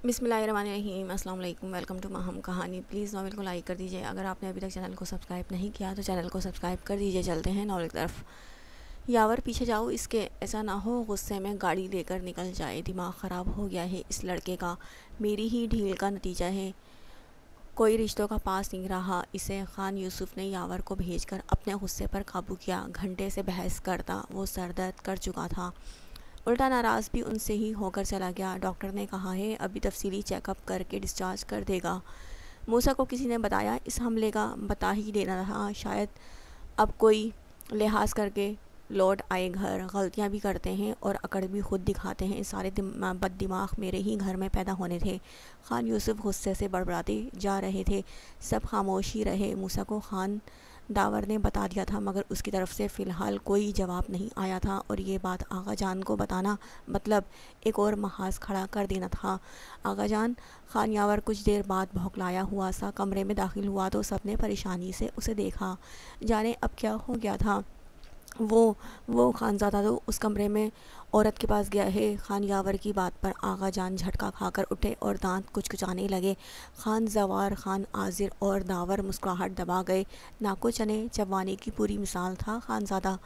بسم اللہ الرحمن الرحیم۔ السلام علیکم، ویلکم ٹو ماہم کہانی۔ پلیز ناول کو لائک کر دیجیے۔ اگر آپ نے ابھی تک چینل کو سبسکرائب نہیں کیا تو چینل کو سبسکرائب کر دیجیے۔ چلتے ہیں ناول کی طرف۔ یاور پیچھے جاؤ اس کے، ایسا نہ ہو غصے میں گاڑی لے کر نکل جائے۔ دماغ خراب ہو گیا ہے اس لڑکے کا، میری ہی ڈھیل کا نتیجہ ہے۔ کوئی رشتوں کا پاس نہیں رہا اسے۔ خان یوسف نے یاور کو بھیج کر اپنے غصے پر قابو کیا۔ گھنٹے سے بحث کرتا وہ سر درد کر چکا تھا، الٹا ناراض بھی ان سے ہی ہو کر چلا گیا۔ ڈاکٹر نے کہا ہے ابھی تفصیلی چیک اپ کر کے ڈسچارج کر دے گا۔ موسیٰ کو کسی نے بتایا اس حملے کا، بتا ہی دینا تھا، شاید اب کوئی لحاظ کر کے لوٹ آئے گھر۔ غلطیاں بھی کرتے ہیں اور اکڑ بھی خود دکھاتے ہیں، سارے بد دماغ میرے ہی گھر میں پیدا ہونے تھے۔ خان یوسف غصے سے بڑبڑاتے جا رہے تھے، سب خاموش ہی رہے۔ موسیٰ کو خان داور نے بتا دیا تھا مگر اس کی طرف سے فی الحال کوئی جواب نہیں آیا تھا، اور یہ بات آغا جان کو بتانا مطلب ایک اور محاذ کھڑا کر دینا تھا۔ آغا جان! خان یاور کچھ دیر بعد بھوکلایا ہوا سا کمرے میں داخل ہوا تو سب نے پریشانی سے اسے دیکھا، جانے اب کیا ہو گیا تھا۔ وہ خانزادہ تو اس کمرے میں عورت کے پاس گیا ہے۔ خان یاور کی بات پر آغا جان جھٹکا کھا کر اٹھے اور دانت کچکچانے لگے۔ خان زوار، خان عاذر اور داور مسکراہٹ دبا گئے۔ ناکو چنے چبوانے کی پوری مثال تھا خانزادہ۔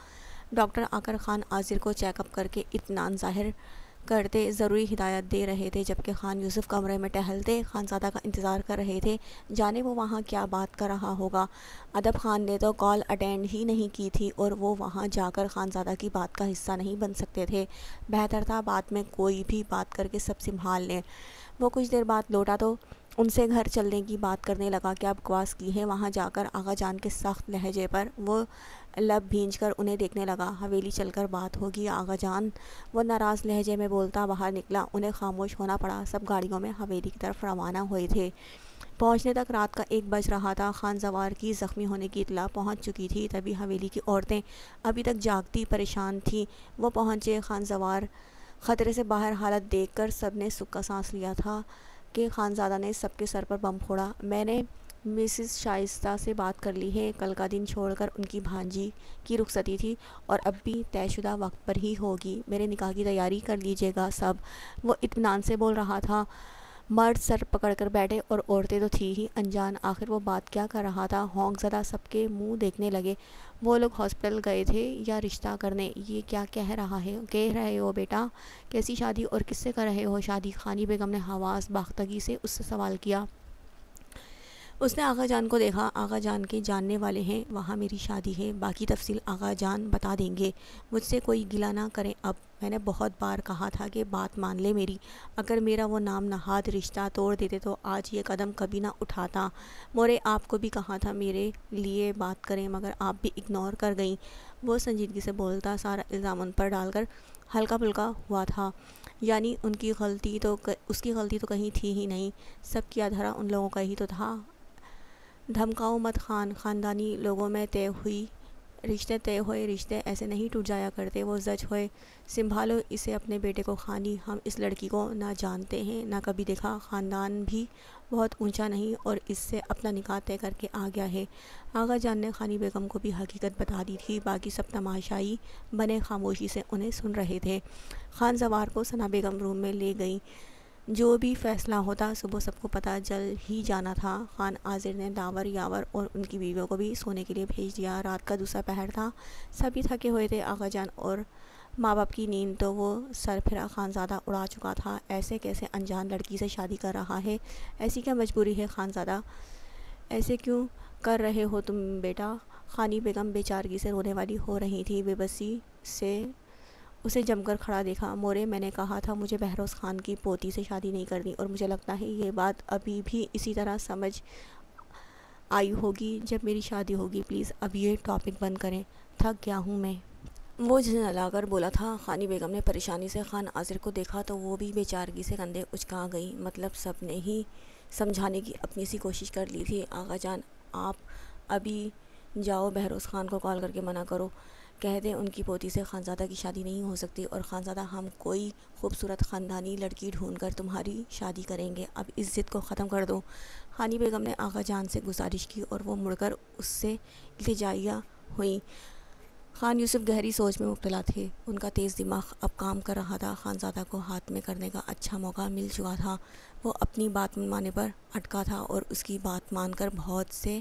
ڈاکٹر آ کر خان عاذر کو چیک اپ کر کے اطمینان ظاہر کرتے ضروری ہدایت دے رہے تھے، جبکہ خان یوسف کمرے میں ٹہلتے خانزادہ کا انتظار کر رہے تھے، جانے وہ وہاں کیا بات کر رہا ہوگا۔ ادب خان نے تو کال اٹینڈ ہی نہیں کی تھی اور وہ وہاں جا کر خانزادہ کی بات کا حصہ نہیں بن سکتے تھے۔ بہتر تھا بعد میں کوئی بھی بات کر کے سب سنبھال لیں۔ وہ کچھ دیر بعد لوٹا تو ان سے گھر چلنے کی بات کرنے لگا۔ کیا بکواس کی ہے؟ وہاں جا کر آغا جان کے سخت لہجے پر وہ لب بھینج کر انہیں دیکھنے لگا۔ حویلی چل کر بات ہوگی آغا جان، وہ ناراض لہجے میں بولتا باہر نکلا۔ انہیں خاموش ہونا پڑا۔ سب گاڑیوں میں حویلی کی طرف روانہ ہوئے تھے۔ پہنچنے تک رات کا 1 بج رہا تھا۔ خان زوار کی زخمی ہونے کی اطلاع پہنچ چکی تھی، تبھی حویلی کی عورتیں ابھی تک جاگتی پریشان تھیں، وہ پہنچے۔ خان زوار خطرے سے باہر حالت دیکھ کر سب نے سکھ سانس لیا تھا کہ خانزادہ نے سب کے سر پر بم پھوڑا۔ میں نے مسز شائستہ سے بات کر لی ہے، کل کا دن چھوڑ کر ان کی بھانجی کی رخصتی تھی اور اب بھی طے شدہ وقت پر ہی ہوگی۔ میرے نکاح کی تیاری کر لیجیے گا سب، وہ اطمینان سے بول رہا تھا۔ مرد سر پکڑ کر بیٹھے اور عورتیں تو تھی ہی انجان، آخر وہ بات کیا کر رہا تھا۔ ہونک زدہ سب کے منہ دیکھنے لگے۔ وہ لوگ ہاسپٹل گئے تھے یا رشتہ کرنے؟ یہ کیا کہہ رہے ہو بیٹا؟ کیسی شادی اور کس سے کر رہے ہو شادی؟ خانی بیگم نے حواس باختگی سے اس سے سوال کیا۔ اس نے آغا جان کو دیکھا۔ آغا جان کے جاننے والے ہیں، وہاں میری شادی ہے، باقی تفصیل آغا جان بتا دیں گے۔ مجھ سے کوئی گلہ نہ کریں اب، میں نے بہت بار کہا تھا کہ بات مان لے میری، اگر میرا وہ نام نہاد رشتہ توڑ دیتے تو آج یہ قدم کبھی نہ اٹھاتا۔ مورے آپ کو بھی کہا تھا میرے لیے بات کریں مگر آپ بھی اگنور کر گئیں، وہ سنجیدگی سے بولتا، سارا الزام ان پر ڈال کر ہلکا پھلکا ہوا تھا۔ یعنی اس کی غلطی تو کہیں تھی ہی نہیں، سب کیا دھرا ان لوگوں کا ہی تو تھا۔ دھمکاؤ مت خان، خاندانی لوگوں میں طے ہوئے رشتے ایسے نہیں ٹوٹ جایا کرتے، وہ زج ہوئے۔ سنبھالو اسے اپنے بیٹے کو خانی، ہم اس لڑکی کو نہ جانتے ہیں نہ کبھی دیکھا، خاندان بھی بہت اونچا نہیں اور اس سے اپنا نکاح طے کر کے آ گیا ہے۔ آغا جان نے خانی بیگم کو بھی حقیقت بتا دی تھی، باقی سب تماشائی بنے خاموشی سے انہیں سن رہے تھے۔ خان زوار کو ثنا بیگم روم میں لے گئیں۔ جو بھی فیصلہ ہوتا صبح سب کو پتہ چل ہی جانا تھا۔ خان عاذر نے داور، یاور اور ان کی بیویوں کو بھی سونے کے لیے بھیج دیا۔ رات کا دوسرا پہر تھا، سبھی تھکے ہوئے تھے۔ آغا جان اور ماں باپ کی نیند تو وہ سرپھرا خانزادہ اڑا چکا تھا۔ ایسے کیسے انجان لڑکی سے شادی کر رہا ہے؟ ایسی کیا مجبوری ہے خانزادہ؟ ایسے کیوں کر رہے ہو تم بیٹا؟ خانی بیگم بے چارگی سے رونے والی ہو رہی تھی، بے بسی سے اسے جم کر کھڑا دیکھا۔ مورے میں نے کہا تھا مجھے بہروز خان کی پوتی سے شادی نہیں کرنی، اور مجھے لگتا ہے یہ بات ابھی بھی اسی طرح سمجھ آئی ہوگی جب میری شادی ہوگی۔ پلیز اب یہ ٹاپک بند کریں، تھک گیا ہوں میں، وہ جھنجھلا کر بولا تھا۔ خانی بیگم نے پریشانی سے خان عاذر کو دیکھا تو وہ بھی بے چارگی سے کندھے اچکا گئی۔ مطلب سب نے ہی سمجھانے کی اپنی سی کوشش کر لی تھی۔ آغا جان آپ ابھی جاؤ بہروز خان کو کال کر کے منع کرو، کہہ دیں ان کی پوتی سے خانزادہ کی شادی نہیں ہو سکتی، اور خانزادہ ہم کوئی خوبصورت خاندانی لڑکی ڈھونڈ کر تمہاری شادی کریں گے، اب اس ضد کو ختم کر دو۔ خانی بیگم نے آغا جان سے گزارش کی اور وہ مڑ کر اس سے التجائیہ ہوئیں۔ خان یوسف گہری سوچ میں مبتلا تھے۔ ان کا تیز دماغ اب کام کر رہا تھا۔ خانزادہ کو ہاتھ میں کرنے کا اچھا موقع مل چکا تھا۔ وہ اپنی بات منوانے پر اٹکا تھا اور اس کی بات مان کر بہت سے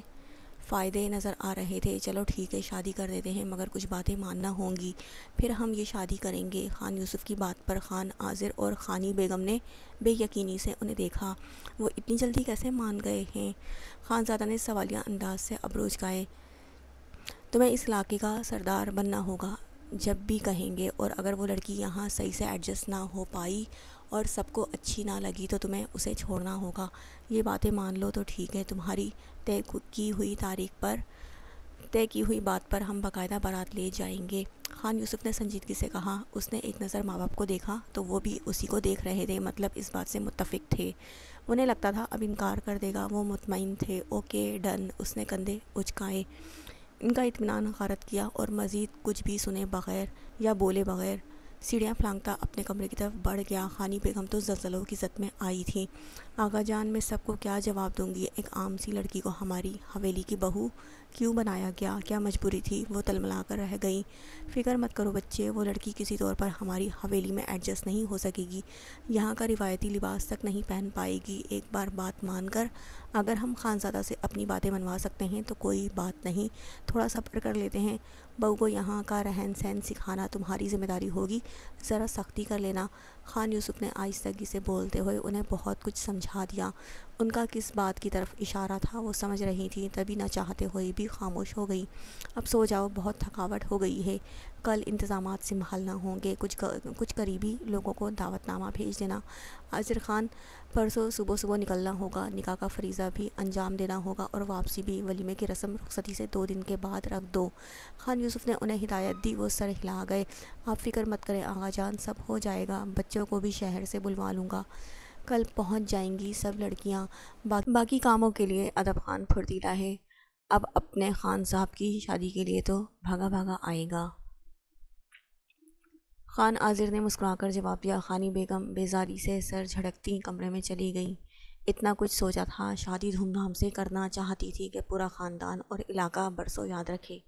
فائدے نظر آ رہے تھے۔ چلو ٹھیک ہے، شادی کر دیتے ہیں، مگر کچھ باتیں ماننا ہوں گی، پھر ہم یہ شادی کریں گے۔ خان یوسف کی بات پر خان عاذر اور خانی بیگم نے بے یقینی سے انہیں دیکھا۔ وہ اتنی جلدی کیسے مان گئے ہیں؟ خانزادہ نے سوالیہ انداز سے ابرو اچکائے۔ تمہیں اس علاقے کا سردار بننا ہوگا، جب بھی کہیں گے، اور اگر وہ لڑکی یہاں صحیح سے ایڈجسٹ نہ ہو پائی اور سب کو اچھی نہ لگی تو تمہیں اسے چھوڑنا ہوگا۔ یہ باتیں مان لو تو ٹھیک ہے، تمہاری طے کی ہوئی بات پر ہم باقاعدہ بارات لے جائیں گے۔ خان یوسف نے سنجیدگی سے کہا۔ اس نے ایک نظر ماں باپ کو دیکھا تو وہ بھی اسی کو دیکھ رہے تھے، مطلب اس بات سے متفق تھے۔ انہیں لگتا تھا اب انکار کر دے گا۔ وہ مطمئن تھے۔ Okay done. اس نے کندھے اچکائے، ان کا اطمینان غارت کیا اور مزید کچھ بھی سنے بغیر یا بولے بغیر سیڑھیاں پھلانگتا اپنے کمرے کی طرف بڑھ گیا۔ خانی بیگم تو زلزلوں کی زد میں آئی تھیں۔ آقا جان، میں سب کو کیا جواب دوں گی؟ ایک عام سی لڑکی کو ہماری حویلی کی بہو کیوں بنایا گیا؟ کیا مجبوری تھی؟ وہ تلملا کر رہ گئیں۔ فکر مت کرو بچے، وہ لڑکی کسی طور پر ہماری حویلی میں ایڈجسٹ نہیں ہو سکے گی، یہاں کا روایتی لباس تک نہیں پہن پائے گی۔ ایک بار بات مان کر اگر ہم خانزادہ سے اپنی باتیں منوا سکتے ہیں تو کوئی بات نہیں، تھوڑا صبر کر لیتے ہیں۔ بہو کو یہاں کا رہن سہن سکھانا تمہاری ذمہ داری ہوگی، ذرا سختی کر لینا۔ خان یوسف نے آہستگی سے بولتے ہوئے انہیں بہت کچھ سمجھا دیا۔ ان کا کس بات کی طرف اشارہ تھا وہ سمجھ رہی تھی، تبھی نہ چاہتے ہوئے بھی خاموش ہو گئی۔ اب سو جاؤ، بہت تھکاوٹ ہو گئی ہے، کل انتظامات سنبھالنا ہوں گے۔ کچھ قریبی لوگوں کو دعوت نامہ بھیج دینا۔ عاذر خان، پرسوں صبح نکلنا ہوگا، نکاح کا فریضہ بھی انجام دینا ہوگا اور واپسی بھی ولیمے کی رسم رخصتی سے 2 دن کے بعد رکھ دو۔ خان یوسف نے انہیں ہدایت دی۔ وہ سر ہلا گئے۔ آپ فکر مت کریں آقا جان، سب ہو جائے گا، بچوں کو بھی شہر سے بلوا لوں گا، کل پہنچ جائیں گی سب لڑکیاں۔ باقی کاموں کے لیے ادب خان پھرتیلا ہے، اب اپنے خان صاحب کی شادی کے لیے تو بھاگا آئے گا۔ خان عاذر نے مسکرا کر جواب دیا۔ خانی بیگم بیزاری سے سر جھٹکتی کمرے میں چلی گئی۔ اتنا کچھ سوچا تھا، شادی دھوم دھام سے کرنا چاہتی تھی کہ پورا خاندان اور علاقہ برسوں یاد رکھے،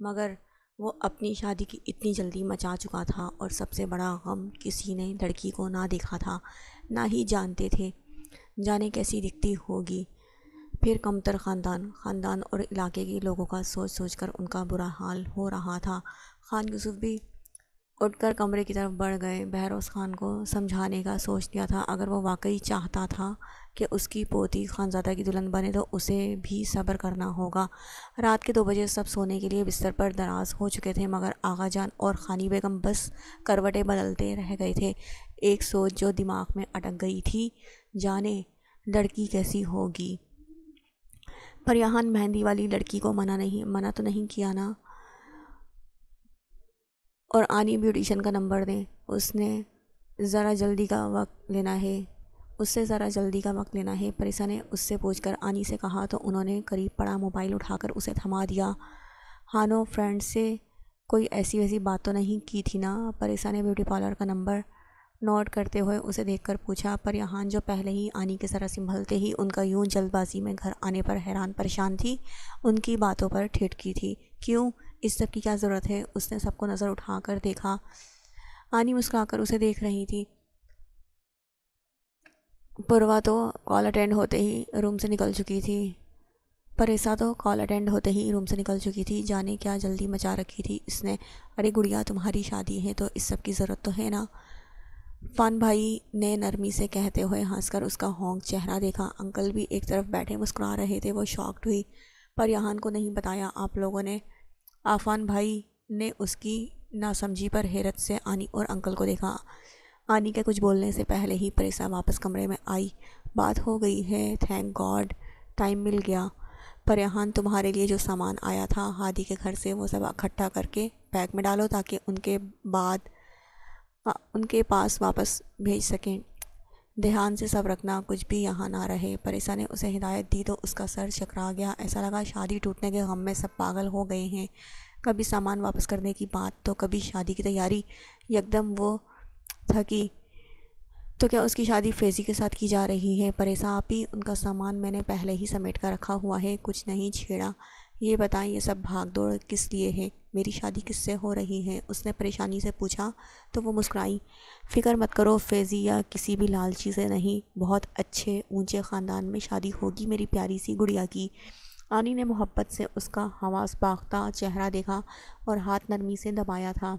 مگر وہ اپنی شادی کی اتنی جلدی مچا چکا تھا، اور سب سے بڑا غم کسی نے لڑکی کو نہ دیکھا تھا، نہ ہی جانتے تھے، جانے کیسی دکھتی ہوگی۔ پھر کمتر خاندان اور علاقے کے لوگوں کا سوچ کر ان کا برا حال ہو رہا تھا۔ خان یوسف بھی اٹھ کر کمرے کی طرف بڑھ گئے۔ بہروز خان کو سمجھانے کا سوچ لیا تھا، اگر وہ واقعی چاہتا تھا کہ اس کی پوتی خانزادہ کی دلہن بنے تو اسے بھی صبر کرنا ہوگا۔ رات کے 2 بجے سب سونے کے لیے بستر پر دراز ہو چکے تھے، مگر آغا جان اور خانی بیگم بس کروٹیں بدلتے رہ گئے تھے۔ ایک سوچ جو دماغ میں اٹک گئی تھی، جانے لڑکی کیسی ہوگی؟ پر یہاں مہندی والی لڑکی کو منع تو نہیں کیا نا؟ اور آنی بیوٹیشن کا نمبر دیں، اس سے ذرا جلدی کا وقت لینا ہے۔ پریسا نے اس سے پوچھ کر آنی سے کہا تو انہوں نے قریب پڑا موبائل اٹھا کر اسے تھما دیا۔ ہانو فرینڈ سے کوئی ایسی بات تو نہیں کی تھی نا؟ پریسا نے بیوٹی پارلر کا نمبر نوٹ کرتے ہوئے اسے دیکھ کر پوچھا۔ پر یہاں جو پہلے ہی آنی کے ذرا سنبھلتے ہی ان کا یوں جلد بازی میں گھر آنے پر حیران پریشان تھی، ان کی باتوں پر ٹھٹکی تھی۔ کیوں؟ اس سب کی کیا ضرورت ہے؟ اس نے سب کو نظر اٹھا کر دیکھا۔ آنی مسکرا کر اسے دیکھ رہی تھی۔ پروا تو کال اٹینڈ ہوتے ہی روم سے نکل چکی تھی۔ پریسا تو کال اٹینڈ ہوتے ہی روم سے نکل چکی تھی، جانے کیا جلدی مچا رکھی تھی اس نے۔ ارے گڑیا، تمہاری شادی ہے تو اس سب کی ضرورت تو ہے نا؟ فان بھائی نے نرمی سے کہتے ہوئے ہنس کر اس کا ہونک چہرہ دیکھا۔ انکل بھی ایک طرف بیٹھے مسکرا رہے تھے۔ وہ شاکڈ ہوئی۔ پر یہاں کو نہیں بتایا آپ لوگوں نے؟ آفان بھائی نے اس کی ناسمجھی پر حیرت سے آنی اور انکل کو دیکھا۔ آنی کے کچھ بولنے سے پہلے ہی پریسا واپس کمرے میں آئی۔ بات ہو گئی ہے، تھینک گاڈ، ٹائم مل گیا۔ پر یہاں تمہارے لیے جو سامان آیا تھا ہادی کے گھر سے، وہ سب اکٹھا کر کے بیگ میں ڈالو تاکہ ان کے پاس واپس بھیج سکیں۔ دھیان سے سب رکھنا، کچھ بھی یہاں نہ رہے۔ پریسا نے اسے ہدایت دی تو اس کا سر چکرا گیا۔ ایسا لگا شادی ٹوٹنے کے غم میں سب پاگل ہو گئے ہیں، کبھی سامان واپس کرنے کی بات تو کبھی شادی کی تیاری۔ یکدم وہ تھکی۔ تو کیا اس کی شادی فیضی کے ساتھ کی جا رہی ہے؟ پریسا آپی، ان کا سامان میں نے پہلے ہی سمیٹ کر رکھا ہوا ہے، کچھ نہیں چھیڑا۔ یہ بتائیں، یہ سب بھاگ دوڑ کس لیے ہے؟ میری شادی کس سے ہو رہی ہے؟ اس نے پریشانی سے پوچھا تو وہ مسکرائی۔ فکر مت کرو فیضی، یا کسی بھی لالچی سے نہیں، بہت اچھے اونچے خاندان میں شادی ہوگی میری پیاری سی گڑیا کی۔ آنی نے محبت سے اس کا حواس باختہ چہرہ دیکھا اور ہاتھ نرمی سے دبایا تھا۔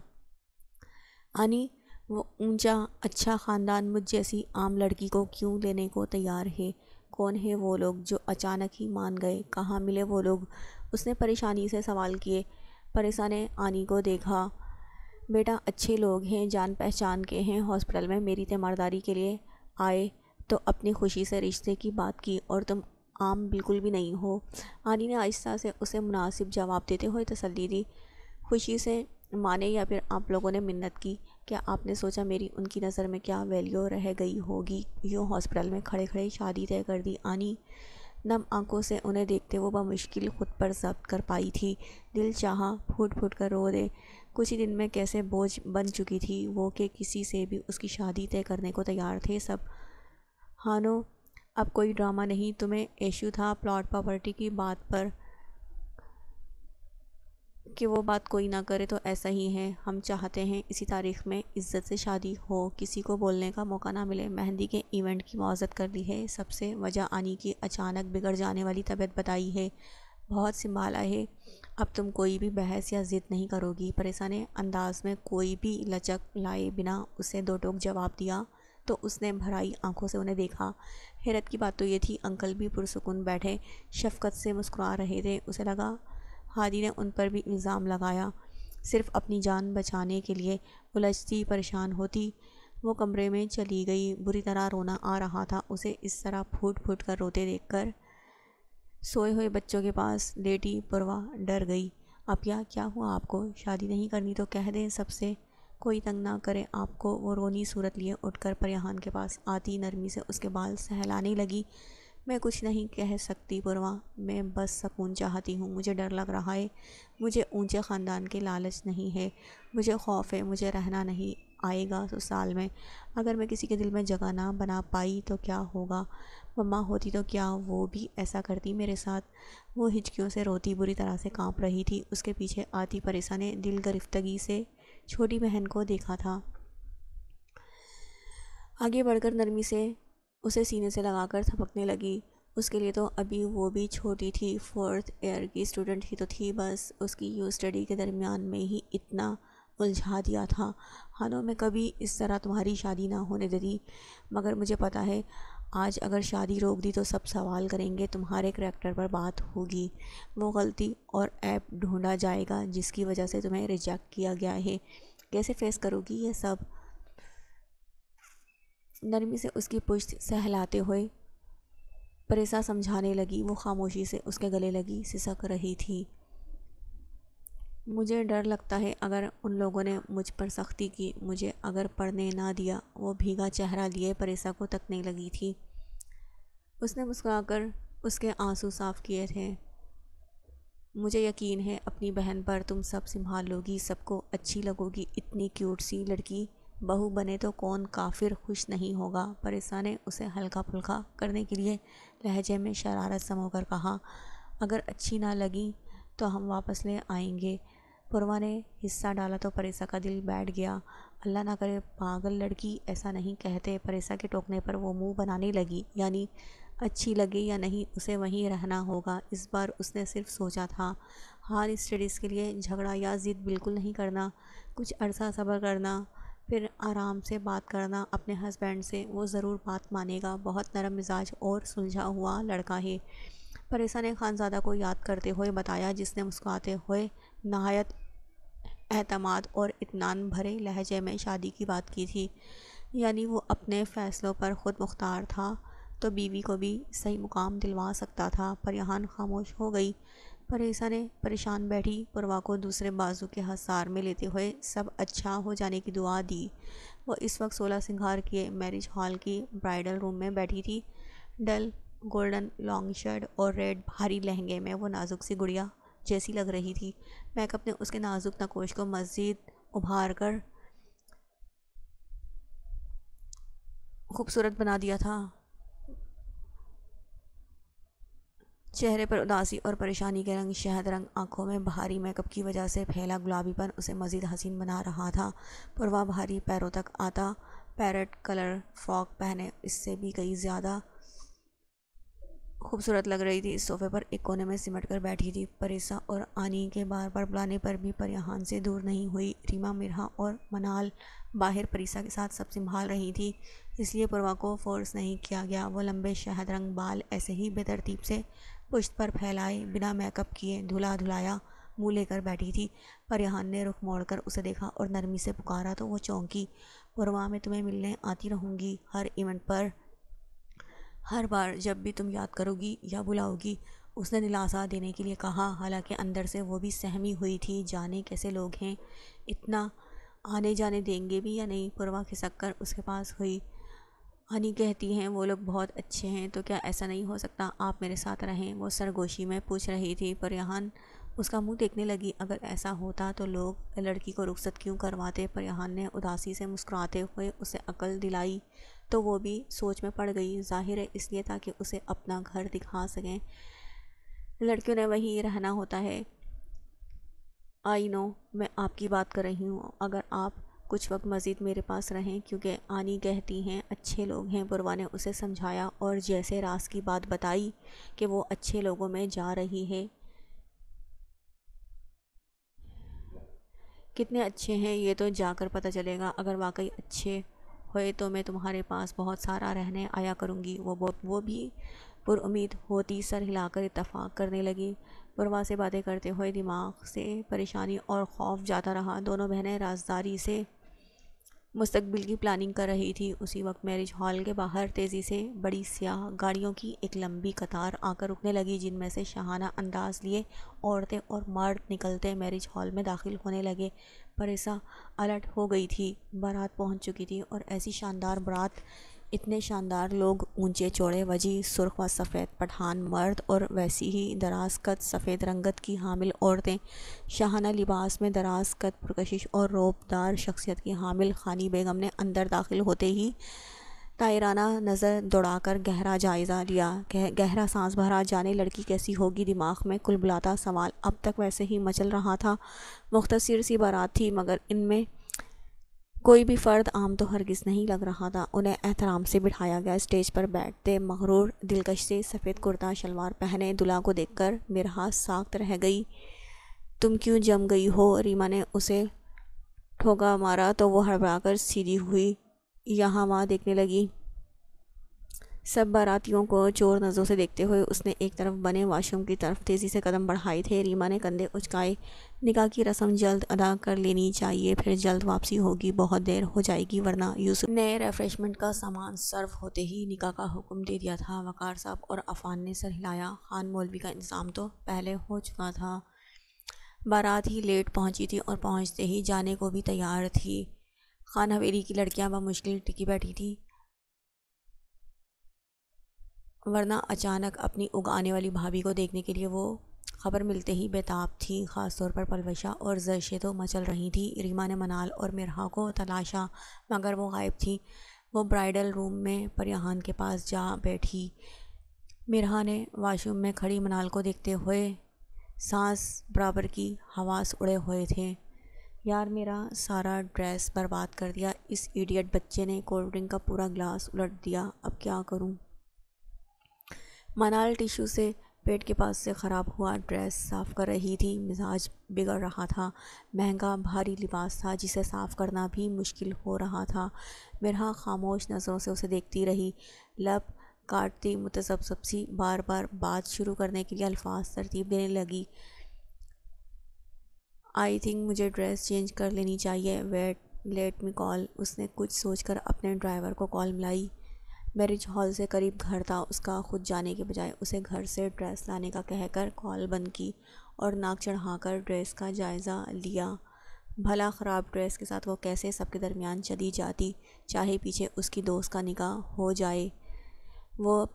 آنی، وہ اونچا اچھا خاندان مجھ جیسی عام لڑکی کو کیوں لینے کو تیار ہے؟ کون ہے وہ لوگ جو اچانک ہی مان گئے؟ کہاں ملے وہ لوگ؟ اس نے پریشانی سے سوال کیے۔ پریسا نے آنی کو دیکھا۔ بیٹا، اچھے لوگ ہیں، جان پہچان کے ہیں، ہاسپٹل میں میری تیمارداری کے لیے آئے تو اپنی خوشی سے رشتے کی بات کی، اور تم عام بالکل بھی نہیں ہو۔ آنی نے آہستہ سے اسے مناسب جواب دیتے ہوئے تسلی دی۔ خوشی سے مانے یا پھر آپ لوگوں نے منت کی؟ کیا آپ نے سوچا میری ان کی نظر میں کیا ویلیو رہ گئی ہوگی؟ یوں ہاسپٹل میں کھڑے کھڑے شادی طے کر دی آنی؟ نم آنکھوں سے انہیں دیکھتے وہ بمشکل خود پر ضبط کر پائی تھی۔ دل چاہا پھوٹ پھوٹ کر رو دے۔ کچھ ہی دن میں کیسے بوجھ بن چکی تھی وہ کہ کسی سے بھی اس کی شادی طے کرنے کو تیار تھے سب۔ ہانو، اب کوئی ڈرامہ نہیں، تمہیں ایشو تھا پلاٹ پراپرٹی کی بات پر کہ وہ بات کوئی نہ کرے تو ایسا ہی ہے۔ ہم چاہتے ہیں اسی تاریخ میں عزت سے شادی ہو، کسی کو بولنے کا موقع نہ ملے۔ مہندی کے ایونٹ کی معذرت کر دی ہے، سب سے وجہ آنی کی اچانک بگڑ جانے والی طبیعت بتائی ہے، بہت سنبھالا ہے۔ اب تم کوئی بھی بحث یا ضد نہیں کرو گی؟ پریسا نے انداز میں کوئی بھی لچک لائے بنا اسے دو ٹوک جواب دیا تو اس نے بھرائی آنکھوں سے انہیں دیکھا۔ حیرت کی بات تو یہ تھی انکل بھی پرسکون بیٹھے شفقت سے مسکرا رہے تھے۔ اسے لگا ہادی نے ان پر بھی الزام لگایا، صرف اپنی جان بچانے کے لیے۔ الجھتی پریشان ہوتی وہ کمرے میں چلی گئی۔ بری طرح رونا آ رہا تھا اسے اس طرح پھوٹ پھوٹ کر روتے دیکھ کر۔ سوئے ہوئے بچوں کے پاس لیٹی پروا ڈر گئی۔ اپیا، کیا ہوا آپ کو؟ شادی نہیں کرنی تو کہہ دیں سب سے، کوئی تنگ نہ کرے آپ کو۔ وہ رونی صورت لیے اٹھ کر پریان کے پاس آتی نرمی سے اس کے بال سہلانے لگی۔ میں کچھ نہیں کہہ سکتی پروا، میں بس سکون چاہتی ہوں۔ مجھے ڈر لگ رہا ہے، مجھے اونچے خاندان کے لالچ نہیں ہے، مجھے خوف ہے مجھے رہنا نہیں آئے گا سسرال میں۔ اگر میں کسی کے دل میں جگہ نہ بنا پائی تو کیا ہوگا؟ مما ہوتی تو کیا وہ بھی ایسا کرتی میرے ساتھ؟ وہ ہچکیوں سے روتی بری طرح سے کانپ رہی تھی۔ اس کے پیچھے آتی پریسا نے دل گرفتگی سے چھوٹی بہن کو دیکھا تھا۔ آگے بڑھ کر نرمی سے اسے سینے سے لگا کر تھپکنے لگی۔ اس کے لیے تو ابھی وہ بھی چھوٹی تھی، 4th ایئر کی اسٹوڈنٹ ہی تو تھی، بس اس کی یو اسٹڈی کے درمیان میں ہی اتنا الجھا دیا تھا۔ ہانو، میں کبھی اس طرح تمہاری شادی نہ ہونے دیتی، مگر مجھے پتا ہے آج اگر شادی روک دی تو سب سوال کریں گے، تمہارے کریکٹر پر بات ہوگی، وہ غلطی اور عیب ڈھونڈا جائے گا جس کی وجہ سے تمہیں ریجیکٹ کیا گیا ہے۔ کیسے فیس کرو گی یہ سب؟ نرمی سے اس کی پشت سہلاتے ہوئے پریسا سمجھانے لگی۔ وہ خاموشی سے اس کے گلے لگی سسک رہی تھی۔ مجھے ڈر لگتا ہے اگر ان لوگوں نے مجھ پر سختی کی، مجھے اگر پڑھنے نہ دیا۔ وہ بھیگا چہرہ لیے پریسا کو تکنے لگی تھی۔ اس نے مسکرا کر اس کے آنسو صاف کیے تھے۔ مجھے یقین ہے اپنی بہن پر، تم سب سنبھال لو گی، سب کو اچھی لگو گی، اتنی کیوٹ سی لڑکی بہو بنے تو کون کافر خوش نہیں ہوگا؟ پریسا نے اسے ہلکا پھلکا کرنے کے لیے لہجے میں شرارت سمو کر کہا۔ اگر اچھی نہ لگی تو ہم واپس لے آئیں گے۔ پروا نے حصہ ڈالا تو پریسا کا دل بیٹھ گیا۔ اللہ نہ کرے پاگل لڑکی، ایسا نہیں کہتے۔ پریسا کے ٹوکنے پر وہ منہ بنانے لگی۔ یعنی اچھی لگے یا نہیں اسے وہیں رہنا ہوگا۔ اس بار اس نے صرف سوچا تھا، ہار اسٹڈیز کے لیے جھگڑا یا ضد بالکل نہیں کرنا، کچھ عرصہ صبر کرنا، پھر آرام سے بات کرنا اپنے ہسبینڈ سے، وہ ضرور بات مانے گا، بہت نرم مزاج اور سلجھا ہوا لڑکا ہے۔ پریسا نے خانزادہ کو یاد کرتے ہوئے بتایا، جس نے مسکراتے ہوئے نہایت اعتماد اور اطمینان بھرے لہجے میں شادی کی بات کی تھی۔ یعنی وہ اپنے فیصلوں پر خود مختار تھا تو بیوی کو بھی صحیح مقام دلوا سکتا تھا۔ پریان خاموش ہو گئی۔ پریسا نے پریشان بیٹھی پروا کو دوسرے بازو کے حصار میں لیتے ہوئے سب اچھا ہو جانے کی دعا دی۔ وہ اس وقت 16 سنگھار کیے میرج ہال کی برائڈل روم میں بیٹھی تھی۔ ڈل گولڈن لانگ شرٹ اور ریڈ بھاری لہنگے میں وہ نازک سی گڑیا جیسی لگ رہی تھی۔ میک اپ نے اس کے نازک نقوش کو مزید ابھار کر خوبصورت بنا دیا تھا۔ چہرے پر اداسی اور پریشانی کے رنگ، شہد رنگ آنکھوں میں بھاری میک اپ کی وجہ سے پھیلا گلابی پن اسے مزید حسین بنا رہا تھا۔ پوروا بھاری پیروں تک آتا پیرٹ کلر فراک پہنے اس سے بھی کئی زیادہ خوبصورت لگ رہی تھی۔ اس صوفے پر ایک کونے میں سمٹ کر بیٹھی تھی۔ پریسا اور آنی کے بار بار بلانے پر بھی پریہان سے دور نہیں ہوئی۔ ریما، مرہا اور منال باہر پریسا کے ساتھ سب سنبھال رہی تھی، اس لیے پوروا کو فورس نہیں کیا گیا۔ وہ لمبے شہد رنگ بال ایسے ہی بے ترتیب سے پشت پر پھیلائے، بنا میک اپ کیے دھلا دھلایا منہ لے کر بیٹھی تھی۔ پریہان نے رخ موڑ کر اسے دیکھا اور نرمی سے پکارا تو وہ چونکی۔ پوروا، میں تمہیں ملنے آتی رہوں گی ہر ایونٹ پر، ہر بار جب بھی تم یاد کرو گی یا بلاؤ گی، اس نے دلاسا دینے کے لیے کہا، حالانکہ اندر سے وہ بھی سہمی ہوئی تھی۔ جانے کیسے لوگ ہیں، اتنا آنے جانے دیں گے بھی یا نہیں؟ پوروا کھسک کر اس کے پاس ہوئی۔ آنی کہتی ہیں وہ لوگ بہت اچھے ہیں، تو کیا ایسا نہیں ہو سکتا آپ میرے ساتھ رہیں؟ وہ سرگوشی میں پوچھ رہی تھی۔ پریہان اس کا منہ دیکھنے لگی۔ اگر ایسا ہوتا تو لوگ لڑکی کو رخصت کیوں کرواتے؟ پریہان نے اداسی سے مسکراتے ہوئے اسے عقل دلائی تو وہ بھی سوچ میں پڑ گئی۔ ظاہر ہے اس لیے تاکہ اسے اپنا گھر دکھا سکیں، لڑکیوں نے وہیں رہنا ہوتا ہے۔ آئی نو، میں آپ کی بات کر رہی ہوں، اگر آپ کچھ وقت مزید میرے پاس رہیں، کیونکہ آنی کہتی ہیں اچھے لوگ ہیں۔ پوروا نے اسے سمجھایا اور جیسے راز کی بات بتائی کہ وہ اچھے لوگوں میں جا رہی ہے۔ کتنے اچھے ہیں یہ تو جا کر پتہ چلے گا، اگر واقعی اچھے ہوئے تو میں تمہارے پاس بہت سارا رہنے آیا کروں گی۔ وہ بھی پر امید ہوتی سر ہلا کر اتفاق کرنے لگی۔ پوروا سے باتیں کرتے ہوئے دماغ سے پریشانی اور خوف جاتا رہا۔ دونوں بہنیں رازداری سے مستقبل کی پلاننگ کر رہی تھی۔ اسی وقت میرج ہال کے باہر تیزی سے بڑی سیاہ گاڑیوں کی ایک لمبی قطار آ کر رکنے لگی، جن میں سے شاہانہ انداز لیے عورتیں اور مرد نکلتے میرج ہال میں داخل ہونے لگے۔ پریسا الرٹ ہو گئی تھی۔ بارات پہنچ چکی تھی اور ایسی شاندار بارات، اتنے شاندار لوگ، اونچے چوڑے وجہ سرخ و سفید پٹھان مرد اور ویسی ہی دراز قد سفید رنگت کی حامل عورتیں، شاہانہ لباس میں دراز قد پرکشش اور روب دار شخصیت کی حامل خانی بیگم نے اندر داخل ہوتے ہی طائرانہ نظر دوڑا کر گہرا جائزہ لیا۔ گہرا سانس بھرا، جانے لڑکی کیسی ہوگی؟ دماغ میں کلبلاتا سوال اب تک ویسے ہی مچل رہا تھا۔ مختصر سی بارات تھی، مگر ان میں کوئی بھی فرد عام تو ہرگز نہیں لگ رہا تھا۔ انہیں احترام سے بٹھایا گیا۔ اسٹیج پر بیٹھتے مغرور دلکش سے سفید کرتا شلوار پہنے دلہا کو دیکھ کر مرہا ساکت رہ گئی۔ تم کیوں جم گئی ہو؟ ریما نے اسے ٹھوکا مارا تو وہ ہڑبڑا کر سیدھی ہوئی، یہاں وہاں دیکھنے لگی۔ سب باراتیوں کو چور نظروں سے دیکھتے ہوئے اس نے ایک طرف بنے واش روم کی طرف تیزی سے قدم بڑھائے تھے۔ ریما نے کندھے اچکائے، نکاح کی رسم جلد ادا کر لینی چاہیے، پھر جلد واپسی ہوگی، بہت دیر ہو جائے گی ورنہ۔ یوسف نے ریفریشمنٹ کا سامان سرو ہوتے ہی نکاح کا حکم دے دیا تھا۔ وقار صاحب اور عفان نے سر ہلایا۔ خان مولوی کا انتظام تو پہلے ہو چکا تھا۔ بارات ہی لیٹ پہنچی تھی اور پہنچتے ہی جانے کو بھی تیار تھی۔ خان حویلی کی لڑکیاں بمشکل ٹکی بیٹھی تھیں، ورنہ اچانک اپنی اگانے والی بھابھی کو دیکھنے کے لیے وہ خبر ملتے ہی بے تاب تھی۔ خاص طور پر پلوشا اور زرشیں تو مچل رہی تھیں۔ ریما نے منال اور مرہا کو تلاشا، مگر وہ غائب تھیں۔ وہ برائیڈل روم میں پریہان کے پاس جا بیٹھی۔ مرہا نے واش روم میں کھڑی منال کو دیکھتے ہوئے سانس برابر کی حواس اڑے ہوئے تھے۔ یار، میرا سارا ڈریس برباد کر دیا، اس ایڈیٹ بچے نے کولڈ ڈرنک کا پورا گلاس الٹ دیا، اب کیا کروں؟ منال ٹیشو سے پیٹ کے پاس سے خراب ہوا ڈریس صاف کر رہی تھی۔ مزاج بگڑ رہا تھا۔ مہنگا بھاری لباس تھا جسے صاف کرنا بھی مشکل ہو رہا تھا۔ مرہا خاموش نظروں سے اسے دیکھتی رہی، لب کاٹتی متذبذب سی بار بار بات شروع کرنے کے لیے الفاظ ترتیب دینے لگی۔ آئی تھنک مجھے ڈریس چینج کر لینی چاہیے، ویٹ لیٹ می کال۔ اس نے کچھ سوچ کر اپنے ڈرائیور کو کال ملائی۔ میرج ہال سے قریب گھر تھا اس کا، خود جانے کے بجائے اسے گھر سے ڈریس لانے کا کہہ کر کال بند کی اور ناک چڑھا کر ڈریس کا جائزہ لیا۔ بھلا خراب ڈریس کے ساتھ وہ کیسے سب کے درمیان چلی جاتی، چاہے پیچھے اس کی دوست کا نکاح ہو جائے؟ وہ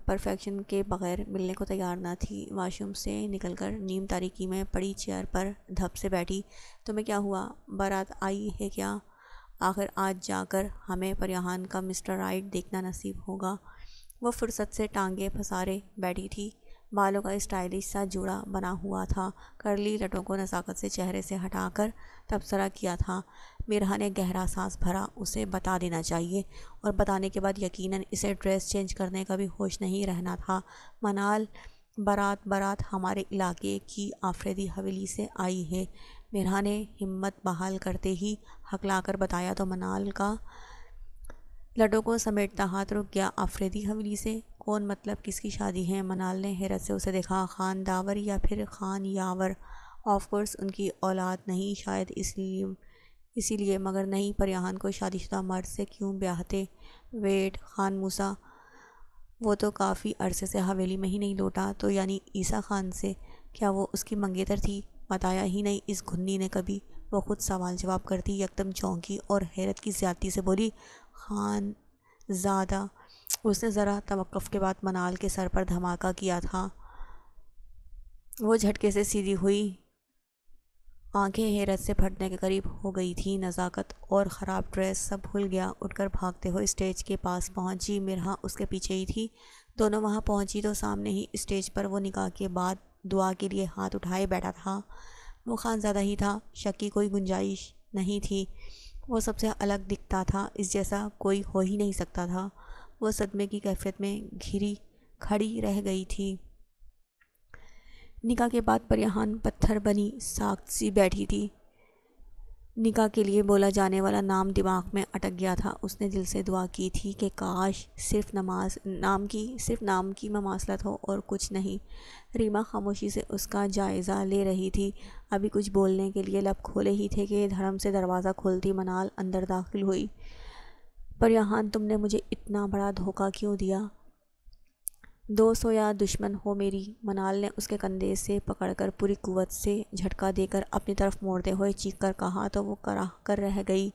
پرفیکشن کے بغیر ملنے کو تیار نہ تھی۔ واش روم سے نکل کر نیم تاریکی میں پڑی چیئر پر دھپ سے بیٹھی۔ تمہیں کیا ہوا؟ بارات آئی ہے کیا؟ آخر آج جا کر ہمیں پریہان کا مسٹر رائٹ دیکھنا نصیب ہوگا۔ وہ فرصت سے ٹانگیں پسارے بیٹھی تھی۔ بالوں کا اسٹائلش سا جوڑا بنا ہوا تھا، کرلی لٹوں کو نزاکت سے چہرے سے ہٹا کر تبصرہ کیا تھا۔ میرا نے گہرا سانس بھرا، اسے بتا دینا چاہیے، اور بتانے کے بعد یقیناً اسے ڈریس چینج کرنے کا بھی ہوش نہیں رہنا تھا۔ منال بارات ہمارے علاقے کی آفریدی حویلی سے آئی ہے۔ میرا نے ہمت بحال کرتے ہی ہکلا کر بتایا تو منال کا لٹوں کو سمیٹتا ہاتھ رک گیا۔ آفریدی حویلی سے؟ کون؟ مطلب کس کی شادی ہے؟ منال نے حیرت سے اسے دیکھا۔ خان داور یا پھر خان یاور؟ آف کورس ان کی اولاد نہیں، شاید اسی لیے، مگر نہیں، پریان کو شادی شدہ مرد سے کیوں بیاہتے؟ ویٹ، خان موسیٰ؟ وہ تو کافی عرصے سے حویلی میں ہی نہیں لوٹا، تو یعنی عیسیٰ خان سے؟ کیا وہ اس کی منگیتر تھی؟ بتایا ہی نہیں اس گھنی نے کبھی۔ وہ خود سوال جواب کرتی یکدم چونکی اور حیرت کی زیادتی سے بولی، خان زادہ؟ اس نے ذرا توقف کے بعد منال کے سر پر دھماکہ کیا تھا۔ وہ جھٹکے سے سیدھی ہوئی، آنکھیں حیرت سے پھٹنے کے قریب ہو گئی تھیں۔ نزاکت اور خراب ڈریس سب بھول گیا۔ اٹھ کر بھاگتے ہوئے اسٹیج کے پاس پہنچی۔ میرا اس کے پیچھے ہی تھی۔ دونوں وہاں پہنچی تو سامنے ہی اسٹیج پر وہ نکاح کے بعد دعا کے لیے ہاتھ اٹھائے بیٹھا تھا۔ وہ خان زادہ ہی تھا، شک کی کوئی گنجائش نہیں تھی۔ وہ سب سے الگ دکھتا تھا، اس جیسا کوئی ہو ہی نہیں سکتا تھا۔ وہ صدمے کی کیفیت میں کھڑی رہ گئی تھی۔ نکاح کے بعد پریان پتھر بنی ساکت سی بیٹھی تھی۔ نکاح کے لیے بولا جانے والا نام دماغ میں اٹک گیا تھا۔ اس نے دل سے دعا کی تھی کہ کاش صرف نام کی مماثلت ہو اور کچھ نہیں۔ ریما خاموشی سے اس کا جائزہ لے رہی تھی۔ ابھی کچھ بولنے کے لیے لب کھولے ہی تھے کہ دھڑم سے دروازہ کھولتی منال اندر داخل ہوئی۔ پریان، تم نے مجھے اتنا بڑا دھوکہ کیوں دیا؟ دوست ہو یا دشمن ہو میری؟ منال نے اس کے کندھے سے پکڑ کر پوری قوت سے جھٹکا دے کر اپنی طرف موڑتے ہوئے چیخ کر کہا تو وہ کراہ کر رہ گئی۔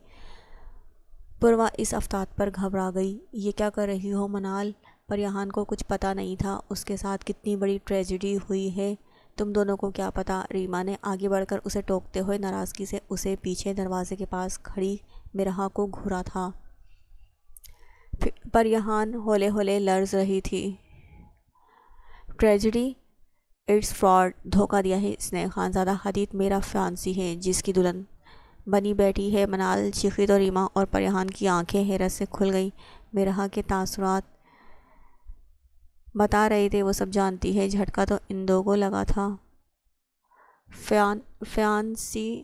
پوروا اس افتاد پر گھبرا گئی۔ یہ کیا کر رہی ہو منال؟ پریان کو کچھ پتہ نہیں تھا اس کے ساتھ کتنی بڑی ٹریجڈی ہوئی ہے۔ تم دونوں کو کیا پتہ؟ ریما نے آگے بڑھ کر اسے ٹوکتے ہوئے ناراضگی سے اسے پیچھے دروازے کے پاس کھڑی میرا کو گھورا تھا۔ پریان ہولے ہولے لرز رہی تھی۔ ٹریجڈی؟ اٹس فراڈ، دھوکہ دیا ہے اس نے۔ خانزادہ حدید میرا فیانسی ہے، جس کی دلہن بنی بیٹھی ہے۔ منال چیخی تو ریما اور پریان کی آنکھیں حیرت سے کھل گئیں۔ میرا کے تاثرات بتا رہے تھے، وہ سب جانتی ہے۔ جھٹکا تو ان دو کو لگا تھا۔ فیانسی؟